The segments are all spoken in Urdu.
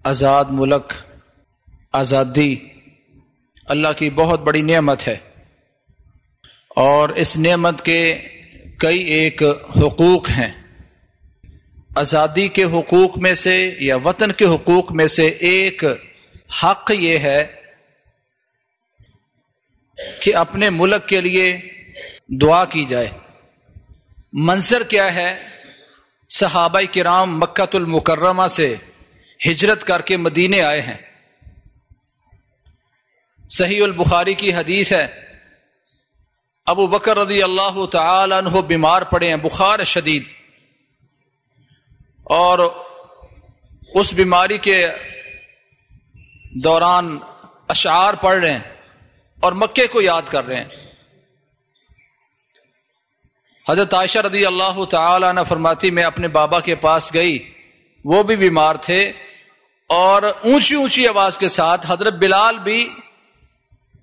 آزاد ملک، آزادی اللہ کی بہت بڑی نعمت ہے، اور اس نعمت کے کئی ایک حقوق ہیں۔ آزادی کے حقوق میں سے یا وطن کے حقوق میں سے ایک حق یہ ہے کہ اپنے ملک کے لیے دعا کی جائے۔ منظر کیا ہے؟ صحابہ کرام مکہ المکرمہ سے ہجرت کر کے مدینے آئے ہیں۔ صحیح البخاری کی حدیث ہے، ابو بکر رضی اللہ تعالی عنہ بیمار پڑے ہیں، بخار شدید، اور اس بیماری کے دوران اشعار پڑھ رہے ہیں اور مکے کو یاد کر رہے ہیں۔ حضرت عائشہ رضی اللہ تعالی عنہ فرماتی میں اپنے بابا کے پاس گئی، وہ بھی بیمار تھے، اور اونچی اونچی آواز کے ساتھ حضرت بلال بھی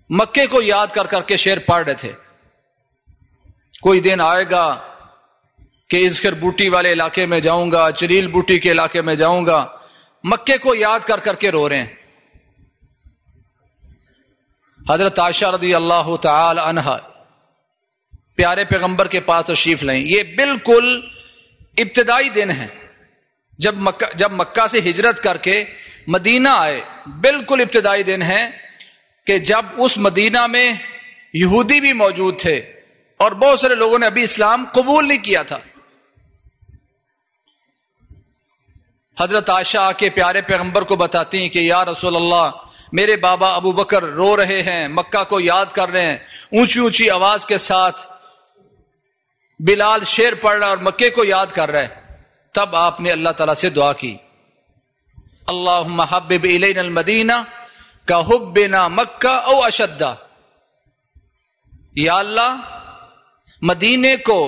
مکے کو یاد کر کر کے شعر پڑھ رہے تھے۔ کوئی دن آئے گا کہ اذخر بوٹی والے علاقے میں جاؤں گا، چلیل بوٹی کے علاقے میں جاؤں گا، مکے کو یاد کر کر کے رو رہے ہیں۔ حضرت عائشہ رضی اللہ تعالی عنہا پیارے پیغمبر کے پاس تشریف لائیں۔ یہ بالکل ابتدائی دن ہے جب مکہ سے ہجرت کر کے مدینہ آئے، بالکل ابتدائی دن ہے کہ جب اس مدینہ میں یہودی بھی موجود تھے اور بہت سارے لوگوں نے ابھی اسلام قبول نہیں کیا تھا۔ حضرت عائشہ آ کے پیارے پیغمبر کو بتاتی ہیں کہ یا رسول اللہ، میرے بابا ابو بکر رو رہے ہیں، مکہ کو یاد کر رہے ہیں، اونچی اونچی آواز کے ساتھ بلال شعر پڑھ رہا اور مکے کو یاد کر رہا ہے۔ تب آپ نے اللہ تعالیٰ سے دعا کی، اللہم حبب الینا المدینہ کحبنا مکہ او اشد، یا اللہ مدینے کو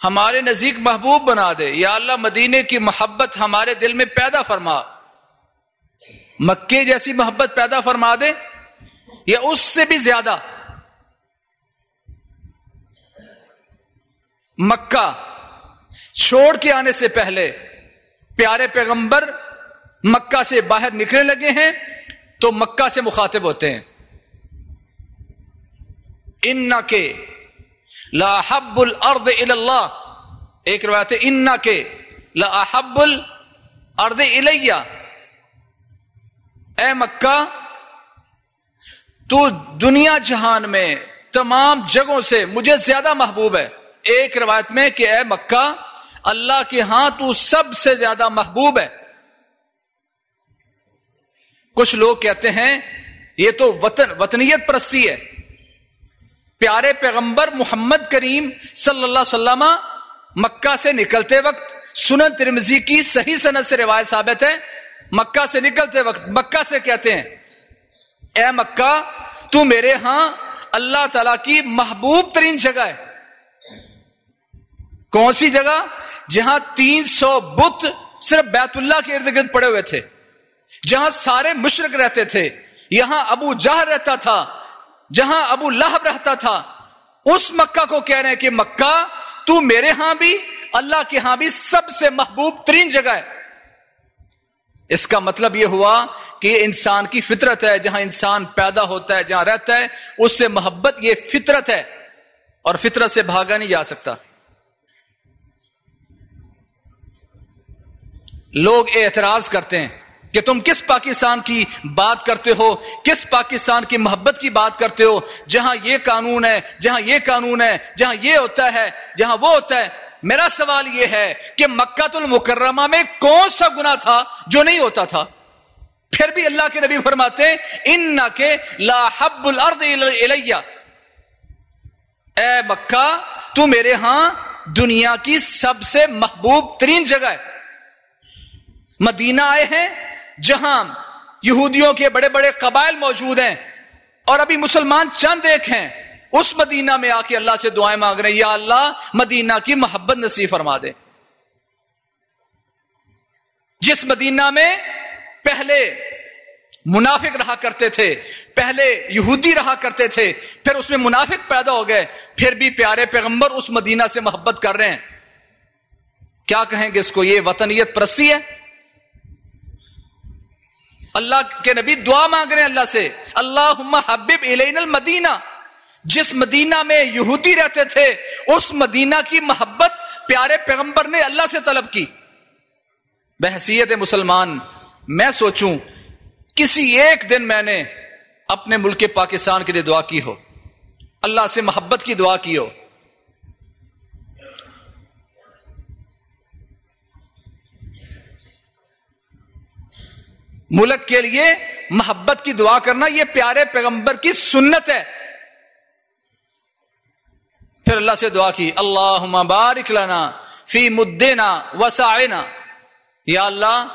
ہمارے نزدیک محبوب بنا دے، یا اللہ مدینے کی محبت ہمارے دل میں پیدا فرما، مکے جیسی محبت پیدا فرما دے یا اس سے بھی زیادہ۔ مکہ چھوڑ کے آنے سے پہلے پیارے پیغمبر مکہ سے باہر نکلنے لگے ہیں تو مکہ سے مخاطب ہوتے ہیں، انک لاحب الارض الی اللہ، ایک روایت ہے انک لاحب الارض الی، اے مکہ تو دنیا جہان میں تمام جگہوں سے مجھے زیادہ محبوب ہے۔ ایک روایت میں کہ اے مکہ اللہ کے ہاں تو سب سے زیادہ محبوب ہے۔ کچھ لوگ کہتے ہیں یہ تو وطنیت پرستی ہے۔ پیارے پیغمبر محمد کریم صلی اللہ علیہ وسلم مکہ سے نکلتے وقت، سنن ترمذی کی صحیح سند سے روایت ثابت ہے، مکہ سے نکلتے وقت مکہ سے کہتے ہیں اے مکہ تو میرے ہاں اللہ تعالی کی محبوب ترین جگہ ہے۔ کون سی جگہ؟ جہاں 300 بت صرف بیت اللہ کے ارد گرد پڑے ہوئے تھے، جہاں سارے مشرک رہتے تھے، یہاں ابو جہل رہتا تھا، جہاں ابو لہب رہتا تھا، اس مکہ کو کہہ رہے ہیں کہ مکہ تو میرے ہاں بھی اللہ کے ہاں بھی سب سے محبوب ترین جگہ ہے۔ اس کا مطلب یہ ہوا کہ یہ انسان کی فطرت ہے، جہاں انسان پیدا ہوتا ہے، جہاں رہتا ہے، اس سے محبت یہ فطرت ہے اور فطرت سے بھاگا نہیں جا سکتا۔ لوگ اعتراض کرتے ہیں کہ تم کس پاکستان کی بات کرتے ہو، کس پاکستان کی محبت کی بات کرتے ہو، جہاں یہ قانون ہے، جہاں یہ قانون ہے، جہاں یہ ہوتا ہے، جہاں وہ ہوتا ہے۔ میرا سوال یہ ہے کہ مکہ المکرمہ میں کون سا گناہ تھا جو نہیں ہوتا تھا؟ پھر بھی اللہ کے نبی فرماتے ہیں انک لاحب الارض الی، اے مکہ تو میرے ہاں دنیا کی سب سے محبوب ترین جگہ ہے۔ مدینہ آئے ہیں جہاں یہودیوں کے بڑے بڑے قبائل موجود ہیں اور ابھی مسلمان چند ایک ہیں، اس مدینہ میں آ کے اللہ سے دعائیں مانگ رہے ہیں یا اللہ مدینہ کی محبت نصیب فرما دے۔ جس مدینہ میں پہلے منافق رہا کرتے تھے، پہلے یہودی رہا کرتے تھے، پھر اس میں منافق پیدا ہو گئے، پھر بھی پیارے پیغمبر اس مدینہ سے محبت کر رہے ہیں۔ کیا کہیں گے اس کو؟ یہ وطنیت پرستی ہے؟ اللہ کے نبی دعا مانگ رہے ہیں اللہ سے، اللہم حبب الینا المدینہ، جس مدینہ میں یہودی رہتے تھے اس مدینہ کی محبت پیارے پیغمبر نے اللہ سے طلب کی۔ بحیثیت مسلمان میں سوچوں کسی ایک دن میں نے اپنے ملک پاکستان کے لیے دعا کی ہو، اللہ سے محبت کی دعا کی ہو۔ ملک کے لیے محبت کی دعا کرنا یہ پیارے پیغمبر کی سنت ہے۔ پھر اللہ سے دعا کی، اللہم بارک لنا فی مدنا وسعنا، یا اللہ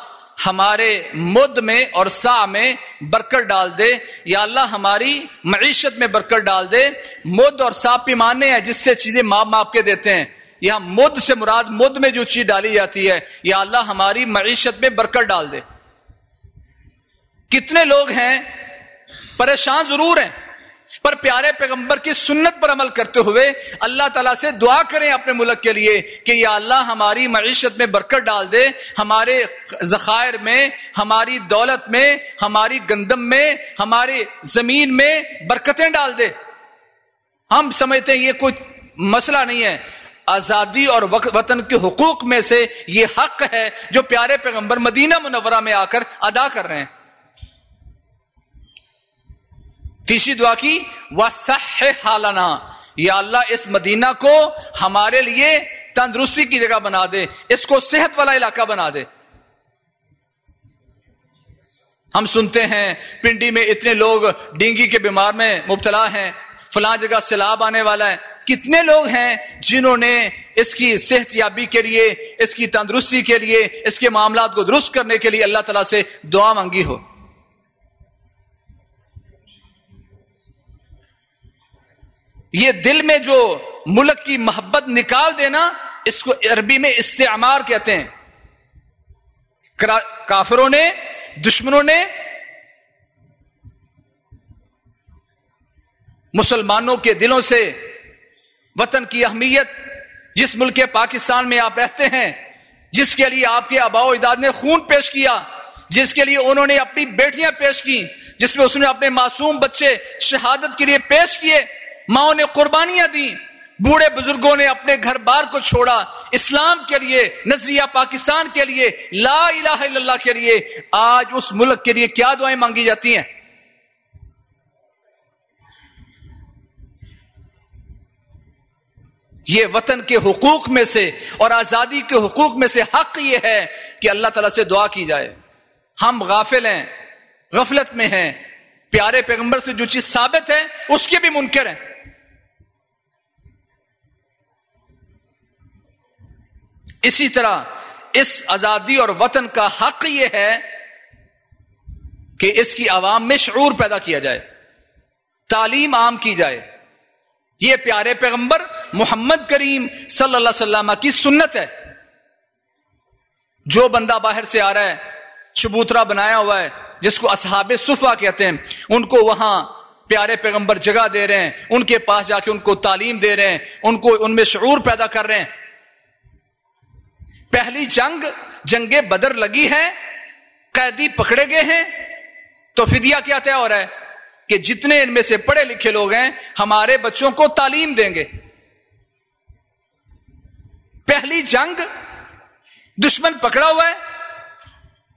ہمارے مد میں اور سع میں برکت ڈال دے، یا اللہ ہماری معیشت میں برکت ڈال دے۔ مد اور سع پیمانے ہیں جس سے چیزیں ماپ کے دیتے ہیں، یہاں مد سے مراد مد میں جو چیز ڈالی جاتی ہے، یا اللہ ہماری معیشت میں برکت ڈال دے۔ کتنے لوگ ہیں پریشان ضرور ہیں، پر پیارے پیغمبر کی سنت پر عمل کرتے ہوئے اللہ تعالیٰ سے دعا کریں اپنے ملک کے لیے کہ یا اللہ ہماری معیشت میں برکت ڈال دے، ہمارے ذخائر میں، ہماری دولت میں، ہماری گندم میں، ہماری زمین میں برکتیں ڈال دے۔ ہم سمجھتے ہیں یہ کوئی مسئلہ نہیں ہے، آزادی اور وطن کے حقوق میں سے یہ حق ہے جو پیارے پیغمبر مدینہ منورہ میں آ کر ادا کر رہے ہیں۔ تیسری دعا کی، وَصَحِّحْ حَالَنَا، یا اللہ اس مدینہ کو ہمارے لیے تندرستی کی جگہ بنا دے، اس کو صحت والا علاقہ بنا دے۔ ہم سنتے ہیں پنڈی میں اتنے لوگ ڈینگی کے بیمار میں مبتلا ہیں، فلاں جگہ سیلاب آنے والا ہے۔ کتنے لوگ ہیں جنہوں نے اس کی صحت یابی کے لیے، اس کی تندرستی کے لیے، اس کے معاملات کو درست کرنے کے لیے اللہ تعالیٰ سے دعا مانگی ہو۔ یہ دل میں جو ملک کی محبت نکال دینا، اس کو عربی میں استعمار کہتے ہیں۔ کافروں نے، دشمنوں نے مسلمانوں کے دلوں سے وطن کی اہمیت، جس ملک پاکستان میں آپ رہتے ہیں، جس کے لیے آپ کے آباء و اجداد نے خون پیش کیا، جس کے لیے انہوں نے اپنی بیٹیاں پیش کی، جس میں اس نے اپنے معصوم بچے شہادت کے لیے پیش کیے، ماؤں نے قربانیاں دی، بوڑھے بزرگوں نے اپنے گھر بار کو چھوڑا اسلام کے لیے، نظریہ پاکستان کے لیے، لا الہ الا اللہ کے لیے۔ آج اس ملک کے لیے کیا دعائیں مانگی جاتی ہیں؟ یہ وطن کے حقوق میں سے اور آزادی کے حقوق میں سے حق یہ ہے کہ اللہ تعالیٰ سے دعا کی جائے۔ ہم غافل ہیں، غفلت میں ہیں، پیارے پیغمبر سے جو چیز ثابت ہے اس کے بھی منکر ہیں۔ اسی طرح اس آزادی اور وطن کا حق یہ ہے کہ اس کی عوام میں شعور پیدا کیا جائے، تعلیم عام کی جائے۔ یہ پیارے پیغمبر محمد کریم صلی اللہ علیہ وسلم کی سنت ہے۔ جو بندہ باہر سے آ رہا ہے، چبوترا بنایا ہوا ہے جس کو اصحاب صفہ کہتے ہیں، ان کو وہاں پیارے پیغمبر جگہ دے رہے ہیں، ان کے پاس جا کے ان کو تعلیم دے رہے ہیں، ان میں شعور پیدا کر رہے ہیں۔ پہلی جنگ بدر لگی ہے، قیدی پکڑے گئے ہیں، تو فدیہ کیا طے ہو رہا ہے کہ جتنے ان میں سے پڑھے لکھے لوگ ہیں ہمارے بچوں کو تعلیم دیں گے۔ پہلی جنگ، دشمن پکڑا ہوا ہے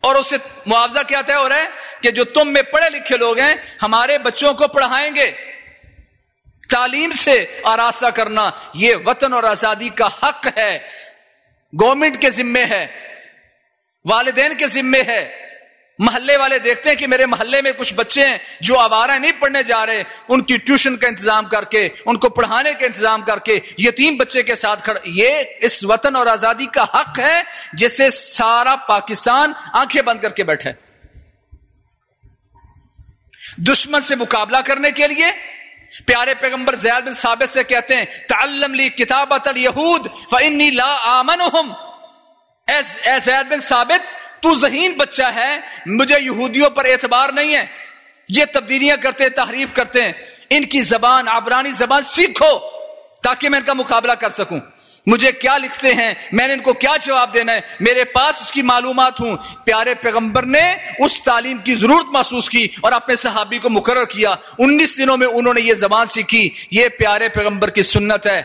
اور اس سے معاوضہ کیا طے ہو رہا ہے کہ جو تم میں پڑھے لکھے لوگ ہیں ہمارے بچوں کو پڑھائیں گے۔ تعلیم سے آراستہ کرنا یہ وطن اور آزادی کا حق ہے، گورنمنٹ کے ذمے ہے، والدین کے ذمے ہے۔ محلے والے دیکھتے ہیں کہ میرے محلے میں کچھ بچے ہیں جو آوارہ نہیں پڑھنے جا رہے، ان کی ٹیوشن کا انتظام کر کے، ان کو پڑھانے کا انتظام کر کے، یتیم بچے کے ساتھ یہ اس وطن اور آزادی کا حق ہے جسے سارا پاکستان آنکھیں بند کر کے بیٹھے۔ دشمن سے مقابلہ کرنے کے لیے پیارے پیغمبر زید بن ثابت سے کہتے ہیں، تعلم لی کتابت الیہود فانی لا آمنہم۔ اے زید بن ثابت، تو ذہین بچہ ہے، مجھے یہودیوں پر اعتبار نہیں ہے، یہ تبدیلیاں کرتے، تحریف کرتے ہیں، ان کی زبان عبرانی زبان سیکھو تاکہ میں ان کا مقابلہ کر سکوں۔ مجھے کیا لکھتے ہیں، میں نے ان کو کیا جواب دینا ہے، میرے پاس اس کی معلومات ہوں۔ پیارے پیغمبر نے اس تعلیم کی ضرورت محسوس کی اور اپنے صحابی کو مقرر کیا، 19 دنوں میں انہوں نے یہ زبان سیکھی۔ یہ پیارے پیغمبر کی سنت ہے۔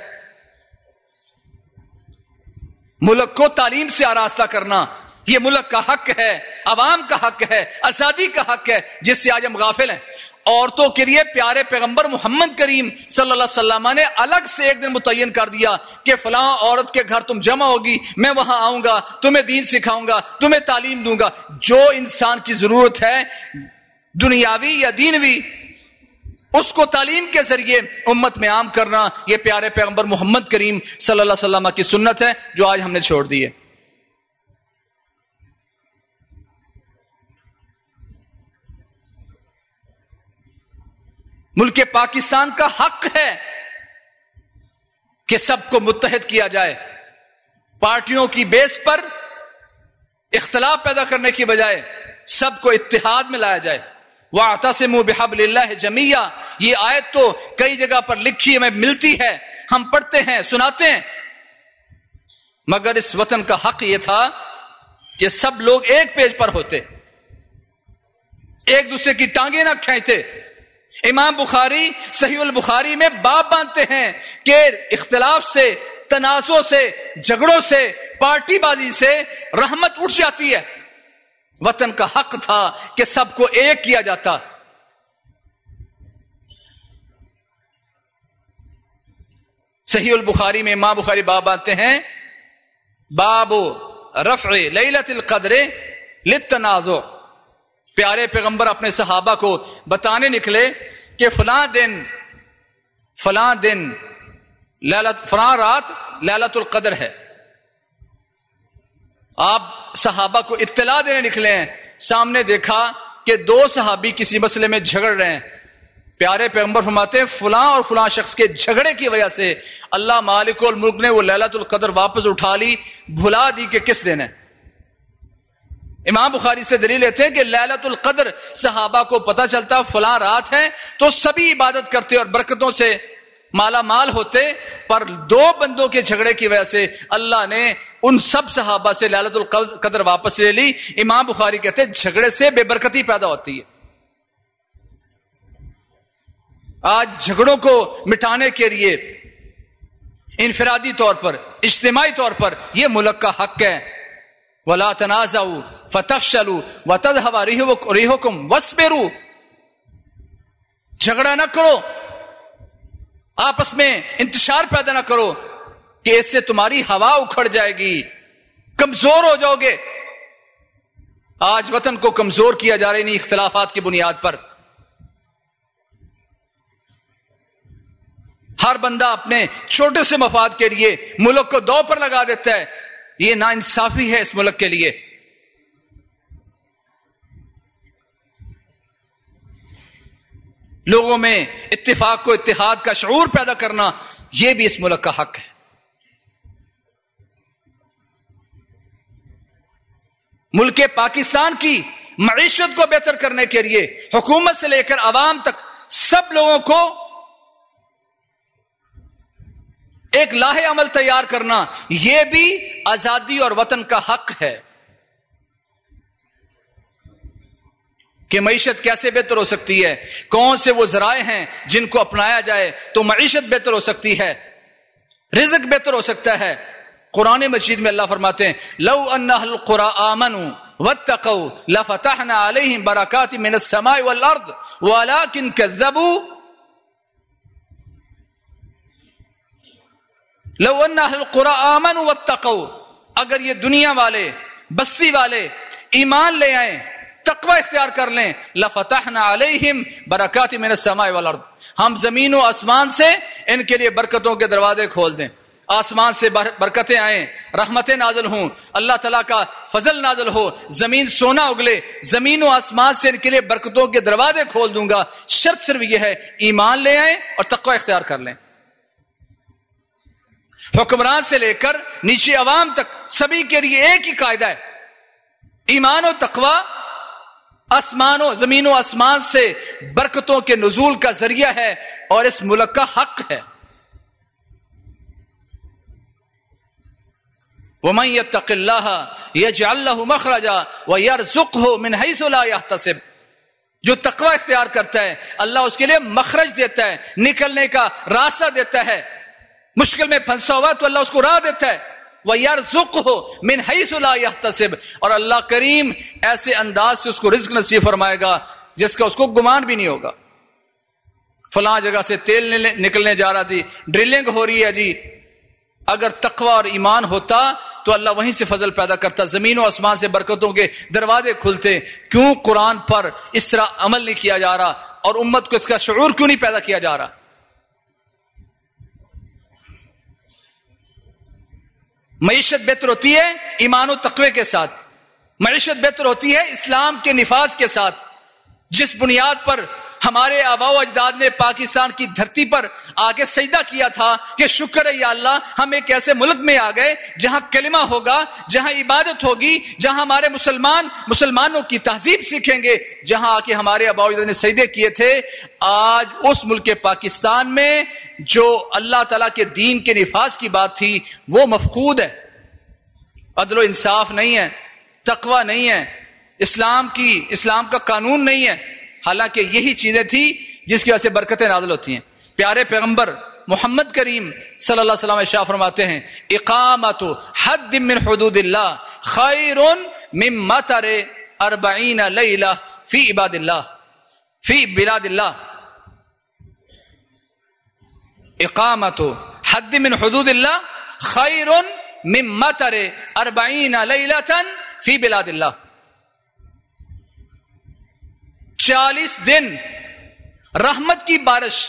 ملک کو تعلیم سے آراستہ کرنا یہ ملک کا حق ہے، عوام کا حق ہے، آزادی کا حق ہے، جس سے آج ہم غافل ہیں۔ عورتوں کے لیے پیارے پیغمبر محمد کریم صلی اللہ علیہ وسلم نے الگ سے ایک دن متعین کر دیا کہ فلاں عورت کے گھر تم جمع ہوگی، میں وہاں آؤں گا، تمہیں دین سکھاؤں گا، تمہیں تعلیم دوں گا۔ جو انسان کی ضرورت ہے دنیاوی یا دینوی، اس کو تعلیم کے ذریعے امت میں عام کرنا، یہ پیارے پیغمبر محمد کریم صلی اللہ علیہ وسلم کی سنت ہے جو آج ہم نے چھوڑ دی ہے۔ ملک پاکستان کا حق ہے کہ سب کو متحد کیا جائے، پارٹیوں کی بیس پر اختلاف پیدا کرنے کی بجائے سب کو اتحاد میں لایا جائے۔ وَاعْتَصِمُوا بِحَبْلِ اللَّهِ جَمِيعًا، یہ آیت تو کئی جگہ پر لکھی ہمیں ملتی ہے، ہم پڑھتے ہیں، سناتے ہیں، مگر اس وطن کا حق یہ تھا کہ سب لوگ ایک پیج پر ہوتے، ایک دوسرے کی ٹانگیں نہ کھینچتے۔ امام بخاری صحیح البخاری میں باب باندھتے ہیں کہ اختلاف سے، تنازع سے، جھگڑوں سے، پارٹی بازی سے رحمت اٹھ جاتی ہے۔ وطن کا حق تھا کہ سب کو ایک کیا جاتا۔ صحیح البخاری میں امام بخاری باب باندھتے ہیں، باب رفع لیلۃ القدر للتنازع۔ پیارے پیغمبر اپنے صحابہ کو بتانے نکلے کہ فلاں دن فلاں رات لیلۃ القدر ہے۔ آپ صحابہ کو اطلاع دینے نکلے ہیں، سامنے دیکھا کہ 2 صحابی کسی مسئلے میں جھگڑ رہے ہیں۔ پیارے پیغمبر فرماتے ہیں فلاں اور فلاں شخص کے جھگڑے کی وجہ سے اللہ مالک الملک نے وہ لیلۃ القدر واپس اٹھا لی، بھلا دی کہ کس دن ہے۔ امام بخاری سے دلیل لیتے ہیں کہ لیلۃ القدر صحابہ کو پتہ چلتا فلاں رات ہے تو سبھی عبادت کرتے اور برکتوں سے مالا مال ہوتے، پر 2 بندوں کے جھگڑے کی وجہ سے اللہ نے ان سب صحابہ سے لیلۃ القدر واپس لے لی۔ امام بخاری کہتے ہیں جھگڑے سے بے برکتی پیدا ہوتی ہے۔ آج جھگڑوں کو مٹانے کے لیے انفرادی طور پر، اجتماعی طور پر یہ ملک کا حق ہے۔ وَلَا تَنَازَعُوا فَتَفْشَلُوا وَتَذْهَبَ رِيحُكُمْ وَاصْبِرُوا، جھگڑا نہ کرو، آپس میں انتشار پیدا نہ کرو کہ اس سے تمہاری ہوا اکھڑ جائے گی، کمزور ہو جاؤ گے۔ آج وطن کو کمزور کیا جا رہا ہے انہی اختلافات کی بنیاد پر۔ ہر بندہ اپنے چھوٹے سے مفاد کے لیے ملک کو دو پر لگا دیتا ہے، یہ ناانصافی ہے اس ملک کے لیے۔ لوگوں میں اتفاق کو اتحاد کا شعور پیدا کرنا یہ بھی اس ملک کا حق ہے۔ ملک پاکستان کی معیشت کو بہتر کرنے کے لیے حکومت سے لے کر عوام تک سب لوگوں کو ایک لاہ عمل تیار کرنا یہ بھی آزادی اور وطن کا حق ہے کہ معیشت کیسے بہتر ہو سکتی ہے، کون سے وہ ذرائع ہیں جن کو اپنایا جائے تو معیشت بہتر ہو سکتی ہے، رزق بہتر ہو سکتا ہے۔ قرآن مجید میں اللہ فرماتے ہیں لو ان اہل القری آمنوا واتقوا لفتحنا علیہم برکات من السماء والارض ولکن کذبوا، لو ان اہل القری آمنوا واتقوا، اگر یہ دنیا والے بستی والے ایمان لے آئیں، تقوی اختیار کر لیں، لفتحنا علیہم برکات من السماء والارض، ہم زمین و آسمان سے ان کے لیے برکتوں کے دروازے کھول دیں، آسمان سے برکتیں آئیں، رحمتیں نازل ہوں، اللہ تعالیٰ کا فضل نازل ہو، زمین سونا اگلے، زمین و آسمان سے ان کے لیے برکتوں کے دروازے کھول دوں گا، شرط صرف یہ ہے ایمان لے آئیں اور تقوی اختیار کر لیں۔ حکمران سے لے کر نیچے عوام تک سبھی کے لیے ایک ہی قاعدہ ہے، ایمان و تقوی آسمان و زمین و آسمان سے برکتوں کے نزول کا ذریعہ ہے اور اس ملک کا حق ہے۔ وَمَن يَتَّقِ اللَّهَ يَجْعَل لَّهُ مَخْرَجًا وَيَرْزُقْهُ مِنْ حَيْثُ لَا يَحْتَسِبُ. جو تقوی اختیار کرتا ہے اللہ اس کے لیے مخرج دیتا ہے, نکلنے کا راستہ دیتا ہے. مشکل میں پھنسا ہوا تو اللہ اس کو راہ دیتا ہے. وَيَرْزُقْهُ مِنْ حَيْثُ لَا يَحْتَسِبُ, اور اللہ کریم ایسے انداز سے اس کو رزق نصیب فرمائے گا جس کا اس کو گمان بھی نہیں ہوگا. فلاں جگہ سے تیل نکلنے جا رہا تھی, ڈرلنگ ہو رہی ہے جی. اگر تقوی اور ایمان ہوتا تو اللہ وہیں سے فضل پیدا کرتا, زمین و آسمان سے برکتوں کے دروازے کھلتے. کیوں قرآن پر اس طرح عمل نہیں کیا جا رہا اور امت کو اس کا شعور کیوں نہیں پیدا کیا جا رہا؟ معیشت بہتر ہوتی ہے ایمان و تقوی کے ساتھ, معیشت بہتر ہوتی ہے اسلام کے نفاذ کے ساتھ. جس بنیاد پر ہمارے آباء و اجداد نے پاکستان کی دھرتی پر آگے سجدہ کیا تھا کہ شکر ہے یا اللہ ہم ایک ایسے ملک میں آ گئے جہاں کلمہ ہوگا, جہاں عبادت ہوگی, جہاں ہمارے مسلمانوں کی تہذیب سیکھیں گے, جہاں آ کے ہمارے آباء و اجداد نے سجدے کیے تھے. آج اس ملک پاکستان میں جو اللہ تعالیٰ کے دین کے نفاذ کی بات تھی وہ مفقود ہے. عدل و انصاف نہیں ہے, تقوی نہیں ہے, اسلام کا قانون نہیں ہے. حالانکہ یہی چیزیں تھی جس کی وجہ سے برکتیں نازل ہوتی ہیں. پیارے پیغمبر محمد کریم صلی اللہ علیہ وسلم ارشاد فرماتے ہیں اقامت حد من حدود اللہ خیر من مطر 40 لیلہ فی عباد اللہ فی بلاد اللہ. اقامت حد من حدود اللہ خیر من مطر 40 لیلہ فی بلاد اللہ. 40 دن رحمت کی بارش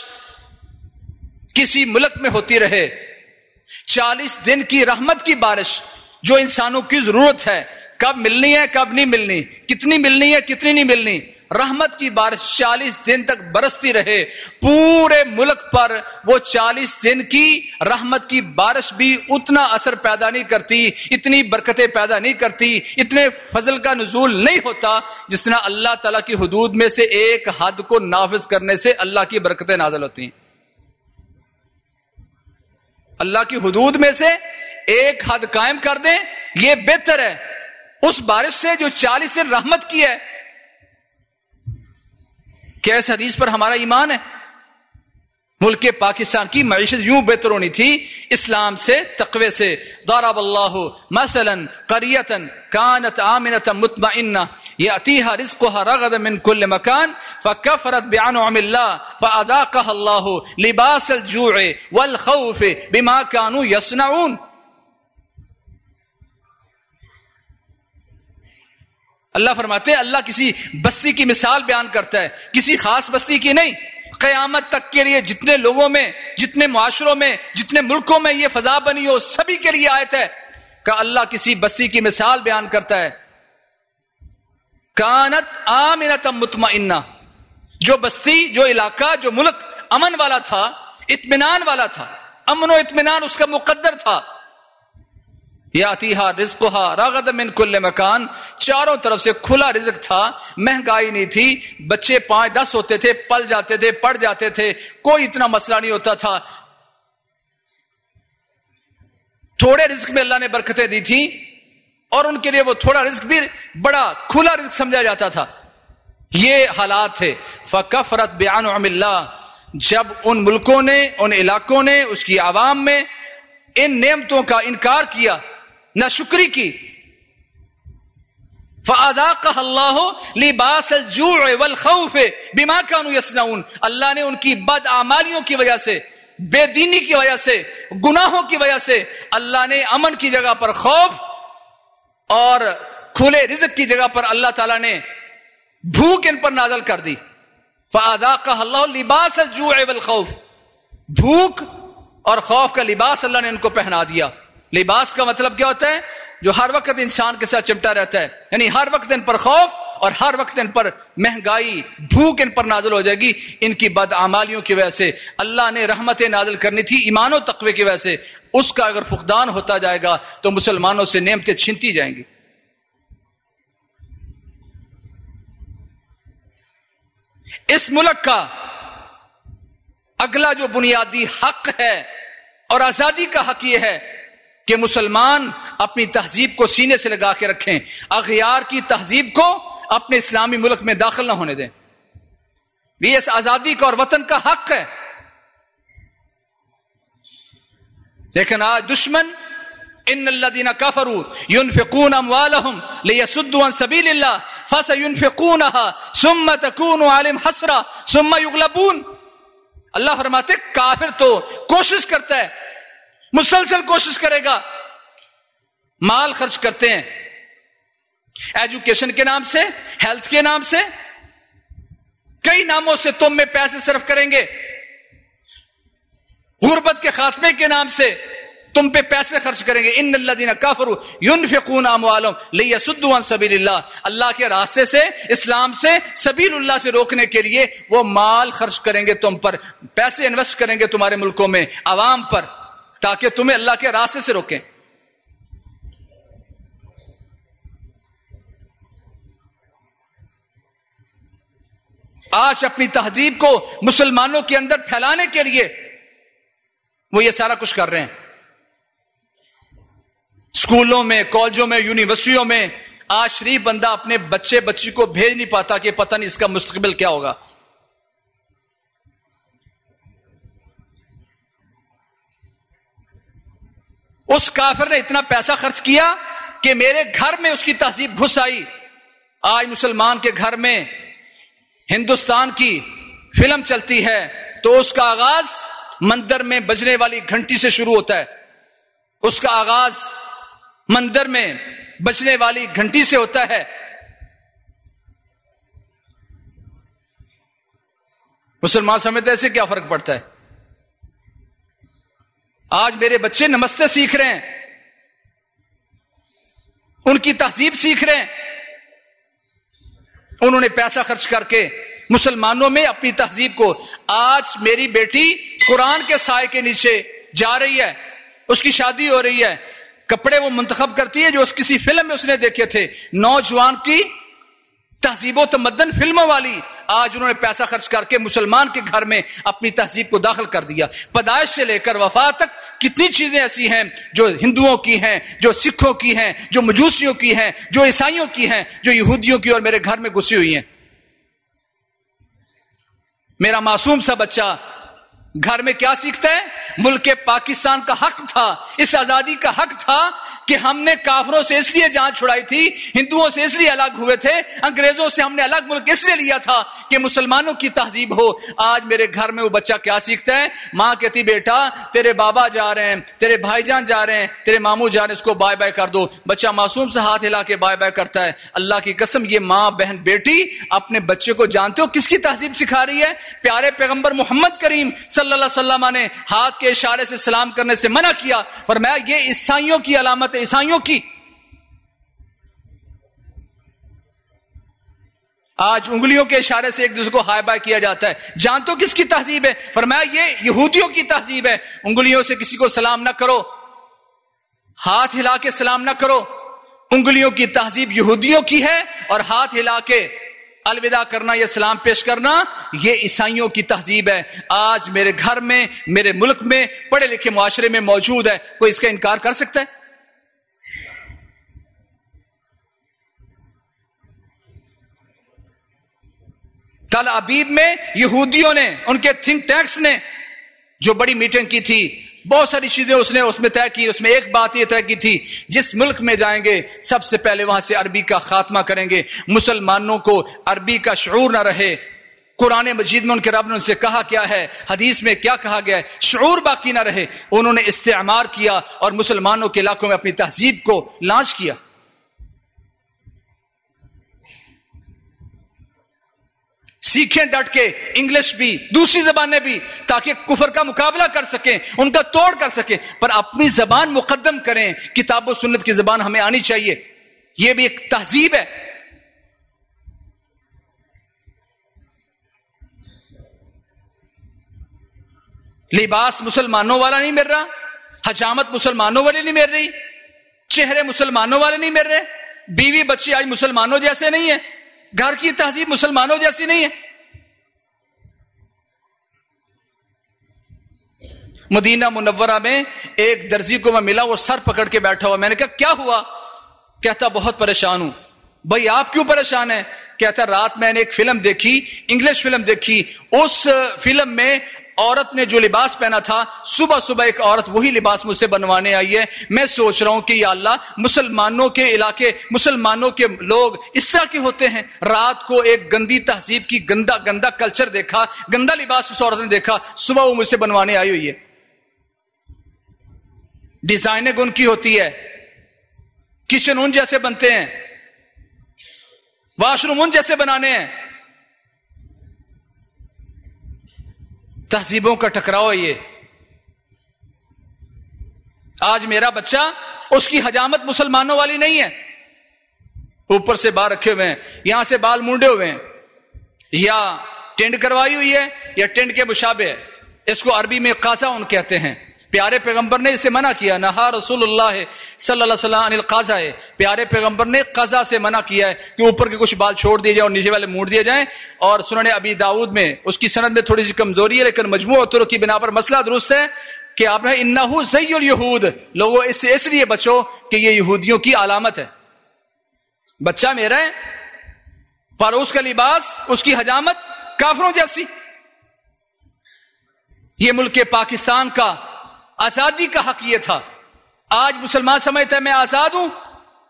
کسی ملک میں ہوتی رہے, 40 دن کی رحمت کی بارش جو انسانوں کی ضرورت ہے, کب ملنی ہے کب نہیں ملنی, کتنی ملنی ہے کتنی نہیں ملنی, رحمت کی بارش 40 دن تک برستی رہے پورے ملک پر. وہ 40 دن کی رحمت کی بارش بھی اتنا اثر پیدا نہیں کرتی, اتنی برکتیں پیدا نہیں کرتی, اتنے فضل کا نزول نہیں ہوتا جس طرح اللہ تعالیٰ کی حدود میں سے ایک حد کو نافذ کرنے سے اللہ کی برکتیں نازل ہوتی ہیں. اللہ کی حدود میں سے ایک حد قائم کر دیں, یہ بہتر ہے اس بارش سے جو 40 دن رحمت کی ہے. کیا اس حدیث پر ہمارا ایمان ہے؟ ملک پاکستان کی معیشت یوں بہتر ہونی تھی اسلام سے, تقوی سے. ضرب اللہ مثلا قریۃ کانت آمنۃ مطمئنہ یأتیہا رزقہا رغدا من کل مکان فکفرت بانعم اللہ فاذاقہا اللہ لباس الجوع والخوف بما کانوا یصنعون. اللہ فرماتے ہیں اللہ کسی بستی کی مثال بیان کرتا ہے, کسی خاص بستی کی نہیں. قیامت تک کے لیے جتنے لوگوں میں, جتنے معاشروں میں, جتنے ملکوں میں یہ فضا بنی ہو سبھی کے لیے آیت ہے کہ اللہ کسی بستی کی مثال بیان کرتا ہے. کانت آمنۃ مطمئنہ, جو بستی, جو علاقہ, جو ملک امن والا تھا, اطمینان والا تھا, امن و اطمینان اس کا مقدر تھا. یاتیہا رزقہا رغدا من کل مکان, چاروں طرف سے کھلا رزق تھا, مہنگائی نہیں تھی, بچے 5-10 ہوتے تھے, پل جاتے تھے, پڑھ جاتے تھے, کوئی اتنا مسئلہ نہیں ہوتا تھا. تھوڑے رزق میں اللہ نے برکتیں دی تھی اور ان کے لیے وہ تھوڑا رزق بھی بڑا کھلا رزق سمجھا جاتا تھا. یہ حالات تھے. فکفرت بانعم اللہ, جب ان ملکوں نے, ان علاقوں نے, اس کی عوام میں ان نعمتوں کا انکار کیا, ناشکری کی, فَأَذَاقَهَا اللَّهُ لِبَاسَ الْجُوعِ وَالْخَوْفِ بِمَا كَانُوا يَصْنَعُونَ. اللہ نے ان کی بدعمالیوں کی وجہ سے, بے دینی کی وجہ سے, گناہوں کی وجہ سے اللہ نے امن کی جگہ پر خوف اور کھلے رزق کی جگہ پر اللہ تعالیٰ نے بھوک ان پر نازل کر دی. فَأَذَاقَهَا اللَّهُ لِبَاسَ الْجُوعِ وَالْخَوْفِ, بھوک اور خوف کا لباس اللہ نے ان کو پہنا دیا. لباس کا مطلب کیا ہوتا ہے؟ جو ہر وقت انسان کے ساتھ چمٹا رہتا ہے, یعنی ہر وقت ان پر خوف اور ہر وقت ان پر مہنگائی, بھوک ان پر نازل ہو جائے گی. ان کی بدعمالیوں کی وجہ سے اللہ نے رحمتیں نازل کرنی تھی ایمان و تقوی کی وجہ سے, اس کا اگر فقدان ہوتا جائے گا تو مسلمانوں سے نعمتیں چھنتی جائیں گی. اس ملک کا اگلا جو بنیادی حق ہے اور آزادی کا حق یہ ہے کہ مسلمان اپنی تہذیب کو سینے سے لگا کے رکھیں، اغیار کی تہذیب کو اپنے اسلامی ملک میں داخل نہ ہونے دیں. یہ اس آزادی کا اور وطن کا حق ہے. لیکن آج دشمن ان الذين كفروا ينفقون اموالهم ليصدوا عن سبيل الله فسينفقونها ثم تكون عليهم حسرة ثم يغلبون. اللہ فرماتے کافر تو کوشش کرتا ہے، مسلسل کوشش کرے گا، مال خرچ کرتے ہیں ایجوکیشن کے نام سے، ہیلتھ کے نام سے، کئی ناموں سے تم میں پیسے صرف کریں گے، غربت کے خاتمے کے نام سے تم پہ پیسے خرچ کریں گے. ان الذين كفروا ينفقون اموالهم ليصدوا عن سبيل الله. اللہ کے راستے سے، اسلام سے، سبیل اللہ سے روکنے کے لیے وہ مال خرچ کریں گے، تم پر پیسے انویسٹ کریں گے تمہارے ملکوں میں، عوام پر، تاکہ تمہیں اللہ کے راستے سے روکیں. آج اپنی تہذیب کو مسلمانوں کے اندر پھیلانے کے لیے وہ یہ سارا کچھ کر رہے ہیں. اسکولوں میں، کالجوں میں، یونیورسٹیوں میں آج شریف بندہ اپنے بچے بچی کو بھیج نہیں پاتا کہ پتہ نہیں اس کا مستقبل کیا ہوگا. اس کافر نے اتنا پیسہ خرچ کیا کہ میرے گھر میں اس کی تہذیب گھس آئی. آج مسلمان کے گھر میں ہندوستان کی فلم چلتی ہے تو اس کا آغاز مندر میں بجنے والی گھنٹی سے شروع ہوتا ہے. اس کا آغاز مندر میں بجنے والی گھنٹی سے ہوتا ہے. مسلمان سمجھتے ہیں اسے کیا فرق پڑتا ہے. آج میرے بچے نمستے سیکھ رہے ہیں، ان کی تہذیب سیکھ رہے ہیں. انہوں نے پیسہ خرچ کر کے مسلمانوں میں اپنی تہذیب کو. آج میری بیٹی قرآن کے سائے کے نیچے جا رہی ہے، اس کی شادی ہو رہی ہے، کپڑے وہ منتخب کرتی ہے جو اس کسی فلم میں اس نے دیکھے تھے، نوجوان کی تہذیب و تمدن فلموں والی. آج انہوں نے پیسہ خرچ کر کے مسلمان کے گھر میں اپنی تہذیب کو داخل کر دیا. پیدائش سے لے کر وفات تک کتنی چیزیں ایسی ہیں جو ہندوؤں کی ہیں، جو سکھوں کی ہیں، جو مجوسیوں کی ہیں، جو عیسائیوں کی ہیں، جو یہودیوں کی اور میرے گھر میں گھسی ہوئی ہیں. میرا معصوم سا بچہ گھر میں کیا سیکھتا ہے؟ ملک پاکستان کا حق تھا، اس آزادی کا حق تھا کہ ہم نے کافروں سے اس لیے جان چھڑائی تھی، ہندوؤں سے اس لیے الگ ہوئے تھے، انگریزوں سے ہم نے الگ ملک اس لیے لیا تھا کہ مسلمانوں کی تہذیب ہو. آج میرے گھر میں وہ بچہ کیا سیکھتا ہے؟ ماں کہتی بیٹا تیرے بابا جا رہے ہیں، تیرے بھائی جان جا رہے ہیں، تیرے ماموں جا رہے ہیں، اس کو بائے بائے کر دو. بچہ معصوم سے ہاتھ ہلا کے بائے بائے کرتا ہے. اللہ کی قسم یہ ماں بہن بیٹی اپنے بچے کو جانتے ہو کس کی تہذیب سکھا رہی ہے؟ پیارے پیغمبر محمد کریم صلی اللہ علیہ وسلم نے ہاتھ کے اشارے سے سلام کرنے سے منع کیا، فرمایا یہ عیسائیوں کی علامت ہے، عیسائیوں کی. آج انگلیوں کے اشارے سے ایک دوسرے کو ہائے بائے کیا جاتا ہے. جانتے ہو کس کی تہذیب ہے؟ فرمایا یہ یہودیوں کی تہذیب ہے. انگلیوں سے کسی کو سلام نہ کرو، ہاتھ ہلا کے سلام نہ کرو. انگلیوں کی تہذیب یہودیوں کی ہے، اور ہاتھ ہلا کے الوداع کرنا یا سلام پیش کرنا یہ عیسائیوں کی تہذیب ہے. آج میرے گھر میں، میرے ملک میں، پڑھے لکھے معاشرے میں موجود ہے. کوئی اس کا انکار کر سکتا ہے؟ تل ابیب میں یہودیوں نے، ان کے تھنک ٹینکس نے جو بڑی میٹنگ کی تھی، بہت ساری چیزیں اس میں طے کی. اس میں ایک بات یہ طے کی تھی جس ملک میں جائیں گے سب سے پہلے وہاں سے عربی کا خاتمہ کریں گے. مسلمانوں کو عربی کا شعور نہ رہے. قرآن مجید میں ان کے رب نے ان سے کہا کیا ہے، حدیث میں کیا کہا گیا ہے، شعور باقی نہ رہے. انہوں نے استعمار کیا اور مسلمانوں کے علاقوں میں اپنی تہذیب کو لانچ کیا. سیکھیں ڈٹ کے انگلش بھی، دوسری زبانیں بھی، تاکہ کفر کا مقابلہ کر سکیں، ان کا توڑ کر سکیں، پر اپنی زبان مقدم کریں. کتاب و سنت کی زبان ہمیں آنی چاہیے، یہ بھی ایک تہذیب ہے. لباس مسلمانوں والا نہیں مل رہا، حجامت مسلمانوں والی نہیں مل رہی، چہرے مسلمانوں والے نہیں مل رہے، بیوی بچے آج مسلمانوں جیسے نہیں ہیں، گھر کی تہذیب مسلمانوں جیسی نہیں ہے. مدینہ منورہ میں ایک درزی کو میں ملا، وہ سر پکڑ کے بیٹھا ہوا. میں نے کہا کیا ہوا؟ کہتا بہت پریشان ہوں. بھائی آپ کیوں پریشان ہیں؟ کہتا رات میں نے ایک فلم دیکھی، انگلش فلم دیکھی، اس فلم میں عورت نے جو لباس پہنا تھا، صبح صبح ایک عورت وہی لباس مجھ سے بنوانے آئی ہے. میں سوچ رہا ہوں کہ یا اللہ، مسلمانوں کے علاقے، مسلمانوں کے لوگ اس طرح کے ہوتے ہیں. رات کو ایک گندی تہذیب کی گندا کلچر دیکھا، گندا لباس اس عورت نے دیکھا، صبح وہ مجھ سے بنوانے آئی ہوئی ہے. ڈیزائننگ ان کی ہوتی ہے، کچن ان جیسے بنتے ہیں، واش روم ان جیسے بنانے ہیں. تہذیبوں کا ٹکراؤ ہے یہ. آج میرا بچہ، اس کی حجامت مسلمانوں والی نہیں ہے، اوپر سے بال رکھے ہوئے ہیں، یہاں سے بال مونڈے ہوئے ہیں، یا ٹینڈ کروائی ہوئی ہے، یا ٹینڈ کے مشابہ ہے. اس کو عربی میں قازا کہتے ہیں. پیارے پیغمبر نے اسے منع کیا. نہا رسول اللہ صلی اللہ علیہ وسلم عن القازا. پیارے پیغمبر نے قزا سے منع کیا ہے کہ اوپر کے کچھ بال چھوڑ دیے جائیں اور نیچے والے موڑ دیے جائیں. اور سنن ابی داؤد میں اس کی سند میں تھوڑی سی کمزوری ہے، لیکن مجموع طرق کی بنا پر مسئلہ درست ہے کہ آپ نے انہ زی الیہود، لوگوں اس لیے بچو کہ یہ یہودیوں کی علامت ہے. بچہ میرا ہے پر اس کا لباس، اس کی حجامت کافروں جیسی. یہ ملک پاکستان کا آزادی کا حق یہ تھا. آج مسلمان سمجھتا ہے میں آزاد ہوں.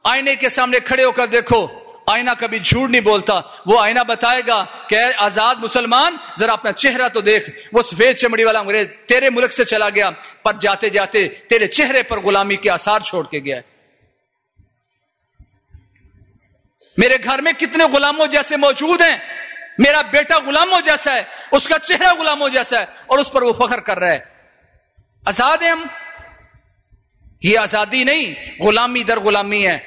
آئینے کے سامنے کھڑے ہو کر دیکھو، آئینہ کبھی جھوٹ نہیں بولتا. وہ آئینہ بتائے گا کہ اے آزاد مسلمان، ذرا اپنا چہرہ تو دیکھ. وہ سفید چمڑی والا انگریز تیرے ملک سے چلا گیا، پر جاتے جاتے تیرے چہرے پر غلامی کے آثار چھوڑ کے گیا. میرے گھر میں کتنے غلاموں جیسے موجود ہیں. میرا بیٹا غلاموں جیسا ہے، اس کا چہرہ غلاموں جیسا ہے، اور اس پر وہ فخر کر رہا ہے. آزاد ہیں ہم. یہ آزادی نہیں، غلامی در غلامی ہے.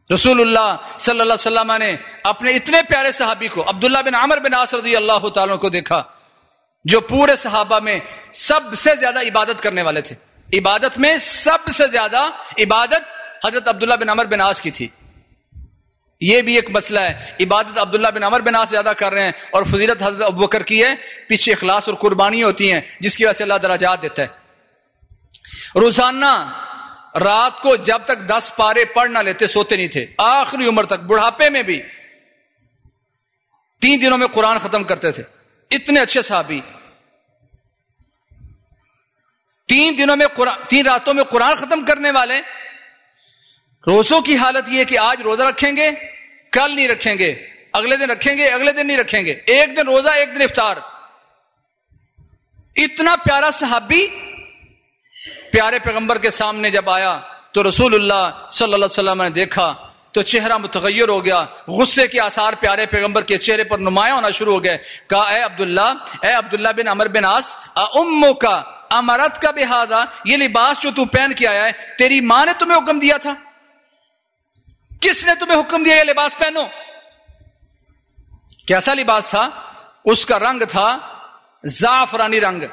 رسول اللہ صلی اللہ علیہ وسلم نے اپنے اتنے پیارے صحابی کو، عبداللہ بن عمر بن عاص رضی اللہ تعالیٰ کو دیکھا، جو پورے صحابہ میں سب سے زیادہ عبادت کرنے والے تھے. عبادت میں سب سے زیادہ عبادت حضرت عبداللہ بن عمر بن عاص کی تھی. یہ بھی ایک مسئلہ ہے. عبادت عبداللہ بن عمر بن عاص زیادہ کر رہے ہیں، اور فضیلت حضرت ابوبکر کی ہے. پیچھے اخلاص اور قربانیاں ہوتی ہیں جس کی وجہ سے اللہ درجات دیتا ہے. روزانہ رات کو جب تک 10 پارے پڑھ نہ لیتے سوتے نہیں تھے. آخری عمر تک، بڑھاپے میں بھی 3 دنوں میں قرآن ختم کرتے تھے. اتنے اچھے صحابی. 3 راتوں میں قرآن ختم کرنے والے. روزوں کی حالت یہ کہ آج روزہ رکھیں گے، کل نہیں رکھیں گے، اگلے دن رکھیں گے، اگلے دن نہیں رکھیں گے. ایک دن روزہ، ایک دن افطار. اتنا پیارا صحابی پیارے پیغمبر کے سامنے جب آیا تو رسول اللہ صلی اللہ علیہ وسلم نے دیکھا تو چہرہ متغیر ہو گیا. غصے کے آثار پیارے پیغمبر کے چہرے پر نمایاں ہونا شروع ہو گئے. کہا اے عبداللہ بن عمر بن عاص، امک امرت کا بہذا، یہ لباس جو تو پہن کے آیا ہے، تیری ماں نے تمہیں حکم دیا تھا؟ کس نے تمہیں حکم دیا یہ لباس پہنو؟ کیسا لباس تھا؟ اس کا رنگ تھا زعفرانی رنگ.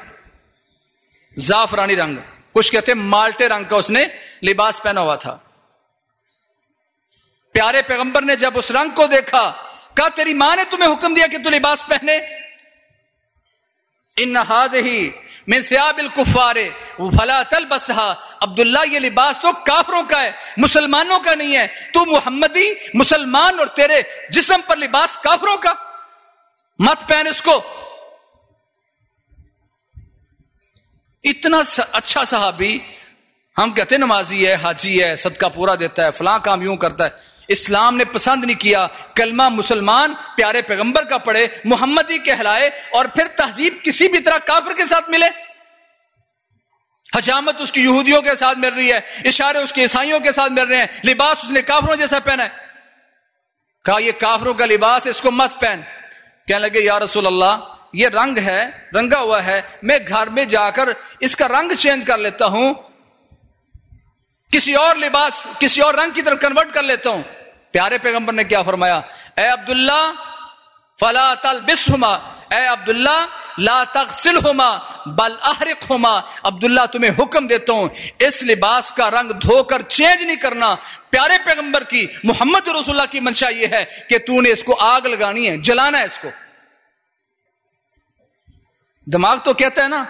زعفرانی رنگ، کچھ کہتے ہیں مالٹے رنگ کا اس نے لباس پہنا ہوا تھا. پیارے پیغمبر نے جب اس رنگ کو دیکھا، کہا تیری ماں نے تمہیں حکم دیا کہ تو لباس پہنے؟ ان هذه من ثياب الكفار فلا تلبسها. عبداللہ یہ لباس تو کافروں کا ہے، مسلمانوں کا نہیں ہے. تو محمدی مسلمان اور تیرے جسم پر لباس کافروں کا، مت پہن اس کو. اتنا اچھا صحابی. ہم کہتے ہیں نمازی ہے، حاجی ہے، صدقہ پورا دیتا ہے، فلاں کام یوں کرتا ہے. اسلام نے پسند نہیں کیا کلمہ مسلمان پیارے پیغمبر کا پڑھے، محمدی کہلائے، اور پھر تہذیب کسی بھی طرح کافر کے ساتھ ملے. حجامت اس کی یہودیوں کے ساتھ مل رہی ہے، اشارے اس کے عیسائیوں کے ساتھ مل رہے ہیں، لباس اس نے کافروں جیسا پہنا ہے. کہا یہ کافروں کا لباس، اس کو مت پہن. کہنے لگے یا رسول اللہ، یہ رنگ ہے، رنگا ہوا ہے، میں گھر میں جا کر اس کا رنگ چینج کر لیتا ہوں، کسی اور لباس، کسی اور رنگ کی طرف کنورٹ کر لیتا ہوں. پیارے پیغمبر نے کیا فرمایا؟ اے عبداللہ فلا تلبسہما، اے عبداللہ لا تغسلہما بل احرقہما، عبداللہ تمہیں حکم دیتا ہوں اس لباس کا رنگ دھو کر چینج نہیں کرنا. پیارے پیغمبر کی، محمد رسول اللہ کی منشا یہ ہے کہ تو نے اس کو آگ لگانی ہے، جلانا ہے اس کو. دماغ تو کہتا ہے نا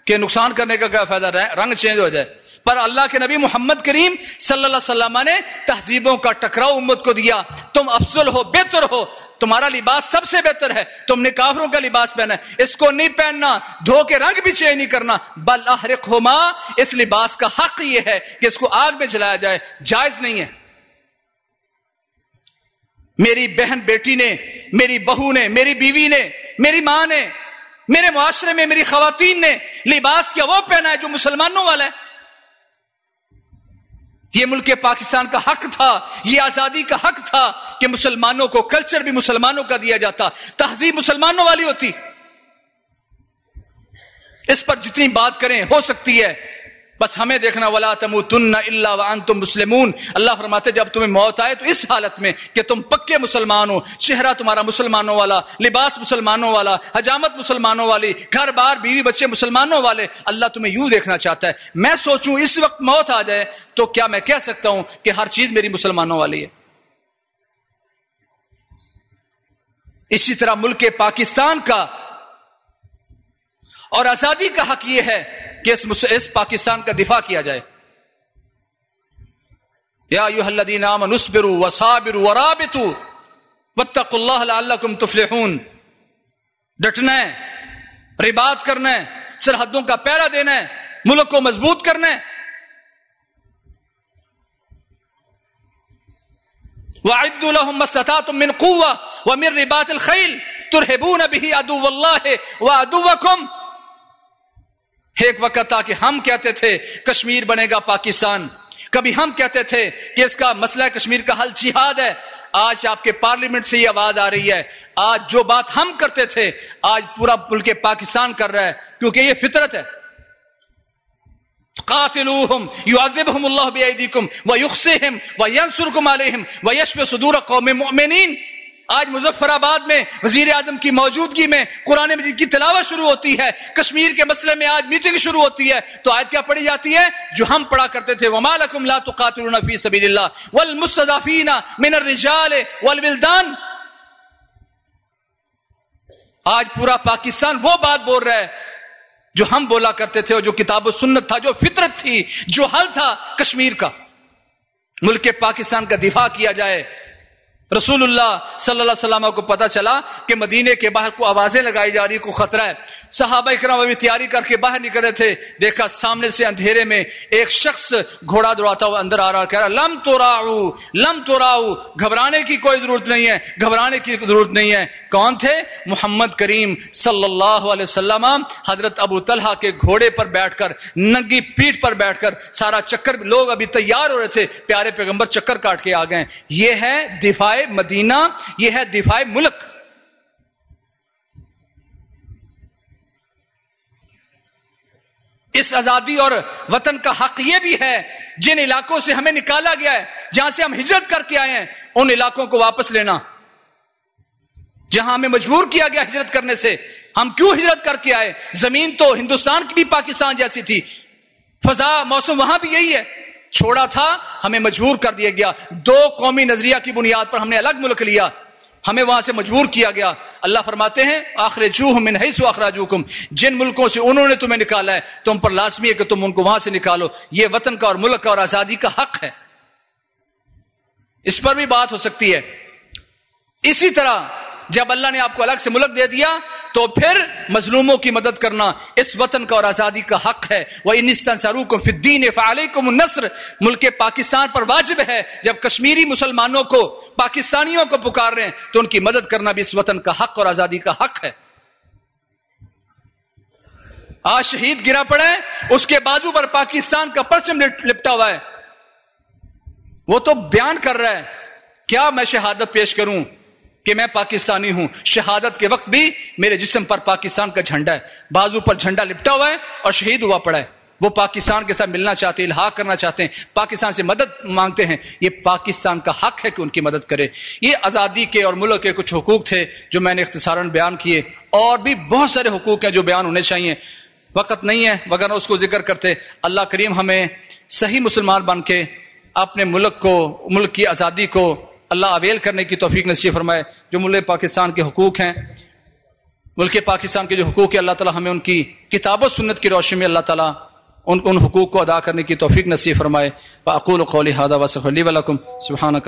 کہ نقصان کرنے کا کیا فائدہ، رنگ چینج ہو جائے، پر اللہ کے نبی محمد کریم صلی اللہ علیہ وسلم نے تہذیبوں کا ٹکراؤ امت کو دیا. تم افضل ہو، بہتر ہو، تمہارا لباس سب سے بہتر ہے، تم نے کافروں کا لباس پہنا ہے، اس کو نہیں پہننا، دھو کے رنگ بھی چینج نہیں کرنا. بل احرقہما، اس لباس کا حق یہ ہے کہ اس کو آگ میں جلایا جائے، جائز نہیں ہے. میری بہن بیٹی نے، میری بہو نے، میری بیوی نے، میری ماں نے، میرے معاشرے میں میری خواتین نے لباس کیا وہ پہنا ہے جو مسلمانوں والا ہے. یہ ملک پاکستان کا حق تھا، یہ آزادی کا حق تھا کہ مسلمانوں کو کلچر بھی مسلمانوں کا دیا جاتا، تہذیب مسلمانوں والی ہوتی. اس پر جتنی بات کریں ہو سکتی ہے، بس ہمیں دیکھنا ولا تموتن الا وانتم مسلمون. اللہ فرماتے جب تمہیں موت آئے تو اس حالت میں کہ تم پکے مسلمان ہو، چہرہ تمہارا مسلمانوں والا، لباس مسلمانوں والا، حجامت مسلمانوں والی، گھر بار بیوی بچے مسلمانوں والے. اللہ تمہیں یوں دیکھنا چاہتا ہے. میں سوچوں اس وقت موت آ جائے تو کیا میں کہہ سکتا ہوں کہ ہر چیز میری مسلمانوں والی ہے؟ اسی طرح ملک پاکستان کا اور آزادی کا حق یہ ہے کہ اس پاکستان کا دفاع کیا جائے. یا ایھا الذین آمنوا اصبروا وصابروا ورابطوا واتقوا اللہ لعلکم تفلحون. ڈٹنا ہے، رباط کرنا ہے، سرحدوں کا پہرا دینا ہے، ملک کو مضبوط کرنا ہے. وَأَعِدُّوا لَهُم مَّا اسْتَطَعْتُم مِّن قُوَّةٍ وَمِن رِّبَاطِ الْخَيْلِ تُرْهِبُونَ بِهِ عَدُوَّ اللَّهِ وَعَدُوَّكُمْ. ایک وقت تھا کہ ہم کہتے تھے کشمیر بنے گا پاکستان، کبھی ہم کہتے تھے کہ اس کا مسئلہ کشمیر کا حل جہاد ہے. آج آپ کے پارلیمنٹ سے یہ آواز آ رہی ہے، آج جو بات ہم کرتے تھے آج پورا ملک پاکستان کر رہا ہے، کیونکہ یہ فطرت ہے. قاتلوہم یعذبہم اللہ بایدیکم ویخزیہم وینصرکم علیہم ویشفی صدور قوم مؤمنین. آج مظفر آباد میں وزیر اعظم کی موجودگی میں قرآن مجید کی تلاوت شروع ہوتی ہے، کشمیر کے مسئلے میں آج میٹنگ شروع ہوتی ہے، تو آیت کیا پڑھی جاتی ہے جو ہم پڑھا کرتے تھے وما لکم لا تقاتلون فی سبیل اللہ والمستضعفین من الرجال والولدان. آج پورا پاکستان وہ بات بول رہا ہے جو ہم بولا کرتے تھے، اور جو کتاب و سنت تھا، جو فطرت تھی، جو حل تھا کشمیر کا. ملک پاکستان کا دفاع کیا جائے. رسول اللہ صلی اللہ علیہ وسلم کو پتا چلا کہ مدینے کے باہر کو آوازیں لگائی جا رہی، کو خطرہ ہے. صحابہ کرام ابھی تیاری کر کے باہر نکل رہے تھے، دیکھا سامنے سے اندھیرے میں ایک شخص گھوڑا دوڑاتا ہوا اندر آ رہا، کہہ رہا لم تراؤ لم تراؤ، گھبرانے کی کوئی ضرورت نہیں ہے، گھبرانے کی ضرورت نہیں ہے. کون تھے؟ محمد کریم صلی اللہ علیہ وسلم حضرت ابو طلحہ کے گھوڑے پر بیٹھ کر، ننگی پیٹھ پر بیٹھ کر سارا چکر، لوگ ابھی تیار ہو رہے تھے، پیارے پیغمبر چکر کاٹ کے آ گئے. یہ ہے دفاع مدینہ، یہ ہے دفاع ملک. اس آزادی اور وطن کا حق یہ بھی ہے جن علاقوں سے ہمیں نکالا گیا ہے، جہاں سے ہم ہجرت کر کے آئے ہیں، ان علاقوں کو واپس لینا. جہاں ہمیں مجبور کیا گیا ہجرت کرنے سے، ہم کیوں ہجرت کر کے آئے؟ زمین تو ہندوستان کی بھی پاکستان جیسی تھی، فضا موسم وہاں بھی یہی ہے. چھوڑا تھا، ہمیں مجبور کر دیا گیا. دو قومی نظریہ کی بنیاد پر ہم نے الگ ملک لیا، ہمیں وہاں سے مجبور کیا گیا. اللہ فرماتے ہیں اخرجوہم من حیث اخرجوکم، جن ملکوں سے انہوں نے تمہیں نکالا ہے تم پر لازمی ہے کہ تم ان کو وہاں سے نکالو. یہ وطن کا اور ملک کا اور آزادی کا حق ہے، اس پر بھی بات ہو سکتی ہے. اسی طرح جب اللہ نے آپ کو الگ سے ملک دے دیا تو پھر مظلوموں کی مدد کرنا اس وطن کا اور آزادی کا حق ہے. وَإِنِ اسْتَنْصَرُوكُمْ فِي الدِّينِ فَعَلَيْكُمُ النَّصْرُ، ملک پاکستان پر واجب ہے جب کشمیری مسلمانوں کو، پاکستانیوں کو پکار رہے ہیں تو ان کی مدد کرنا بھی اس وطن کا حق اور آزادی کا حق ہے. آج شہید گرا پڑا ہے، اس کے بازو پر پاکستان کا پرچم لپٹا ہوا ہے، وہ تو بیان کر رہا ہے کیا میں شہادت پیش کروں کہ میں پاکستانی ہوں. شہادت کے وقت بھی میرے جسم پر پاکستان کا جھنڈا ہے، بازو پر جھنڈا لپٹا ہوا ہے اور شہید ہوا پڑا ہے. وہ پاکستان کے ساتھ ملنا چاہتے ہیں، الحاق کرنا چاہتے ہیں، پاکستان سے مدد مانگتے ہیں، یہ پاکستان کا حق ہے کہ ان کی مدد کرے۔ یہ آزادی کے اور ملک کے کچھ حقوق تھے جو میں نے اختصاراً بیان کیے، اور بھی بہت سارے حقوق ہیں جو بیان ہونے چاہیے، وقت نہیں ہے وگرنہ اس کو ذکر کرتے۔ اللہ کریم ہمیں صحیح مسلمان بن کے اپنے ملک کو، ملک کی آزادی کو اللہ اویل کرنے کی توفیق نصیب فرمائے۔ جو ملک پاکستان کے حقوق ہیں، ملک پاکستان کے جو حقوق ہیں، اللہ تعالی ہمیں ان کی کتاب و سنت کی روشنی میں اللہ تعالی ان حقوق کو ادا کرنے کی توفیق نصیب فرمائے۔ وأقول قولی ھذا واستغفر لی ولکم سبحانک